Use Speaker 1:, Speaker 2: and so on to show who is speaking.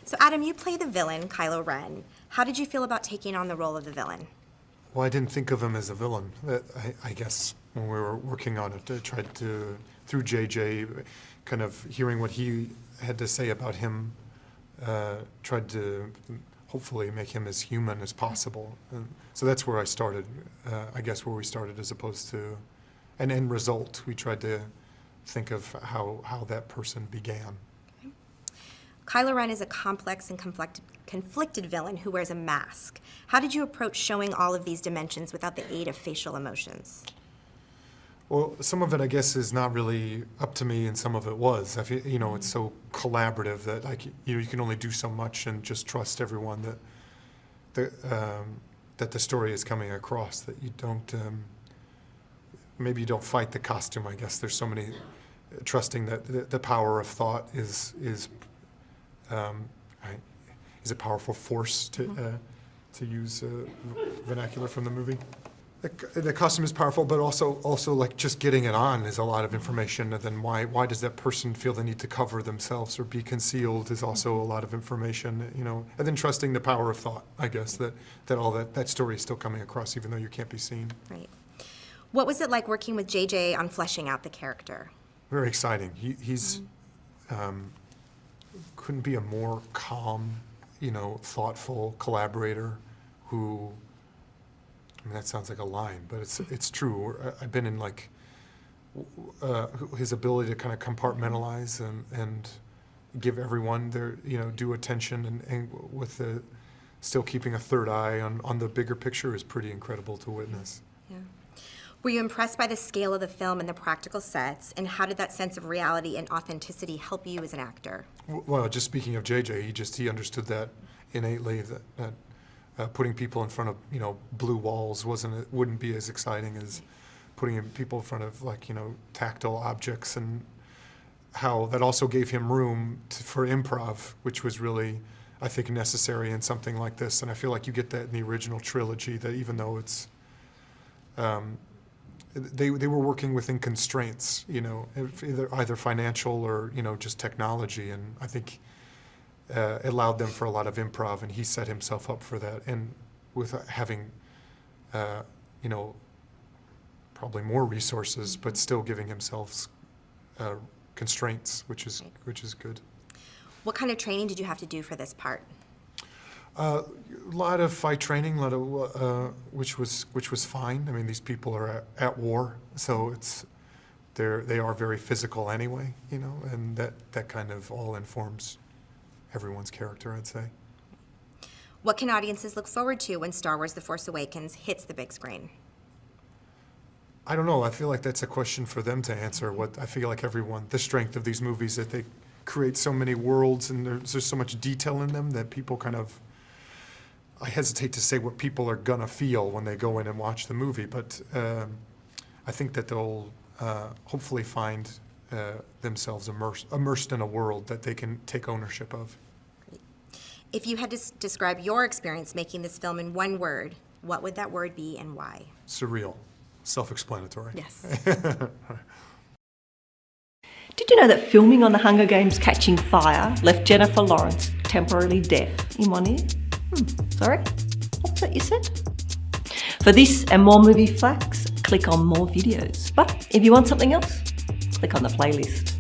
Speaker 1: So Adam, you play the villain, Kylo Ren. How did you feel about taking on the role of the villain?
Speaker 2: Well, I didn't think of him as a villain. I guess when we were working on it, I tried to, through JJ, kind of hearing what he had to say about him, tried to hopefully make him as human as possible. And so that's where I started, I guess where we started, as opposed to an end result. We tried to think of how that person began.
Speaker 1: Okay. Kylo Ren is a complex and conflicted villain who wears a mask. How did you approach showing all of these dimensions without the aid of facial emotions?
Speaker 2: Well, some of it, I guess, is not really up to me, and some of it was. I feel, it's so collaborative that you can only do so much and just trust everyone that the story is coming across. That you don't, maybe you don't fight the costume. I guess there's so many, trusting that the power of thought is a powerful force to use vernacular from the movie. The costume is powerful, but also like just getting it on is a lot of information. And then why does that person feel the need to cover themselves or be concealed is also a lot of information, And then trusting the power of thought, I guess, that all that story is still coming across even though you can't be seen.
Speaker 1: Right. What was it like working with JJ on fleshing out the character?
Speaker 2: Very exciting. He's couldn't be a more calm, thoughtful collaborator who. I mean, that sounds like a line, but it's true. I've been in his ability to kind of compartmentalize and give everyone their due attention and with still keeping a third eye on the bigger picture is pretty incredible to witness.
Speaker 1: Yeah. Were you impressed by the scale of the film and the practical sets, and how did that sense of reality and authenticity help you as an actor?
Speaker 2: Well, just speaking of JJ, he understood that innately that putting people in front of blue walls wouldn't be as exciting as putting people in front of tactile objects, and how that also gave him room for improv, which was really, I think, necessary in something like this. And I feel like you get that in the original trilogy, that even though it's they were working within constraints, either financial or just technology, and I think. It allowed them for a lot of improv, and he set himself up for that. And with having, probably more resources, but still giving himself constraints, which is good.
Speaker 1: What kind of training did you have to do for this part?
Speaker 2: A lot of fight training, which was fine. I mean, these people are at war, so they are very physical anyway, and that kind of all informs everyone's character, I'd say.
Speaker 1: What can audiences look forward to when Star Wars The Force Awakens hits the big screen?
Speaker 2: I don't know. I feel like that's a question for them to answer. I feel like the strength of these movies, that they create so many worlds and there's so much detail in them that people I hesitate to say what people are gonna feel when they go in and watch the movie, but I think that they'll hopefully find themselves immersed in a world that they can take ownership of.
Speaker 1: If you had to describe your experience making this film in one word, what would that word be and why?
Speaker 2: Surreal. Self-explanatory.
Speaker 1: Yes.
Speaker 3: Did you know that filming on the Hunger Games Catching Fire left Jennifer Lawrence temporarily deaf in one ear? Sorry? What's that you said? For this and more movie facts, click on more videos. But if you want something else, click on the playlist.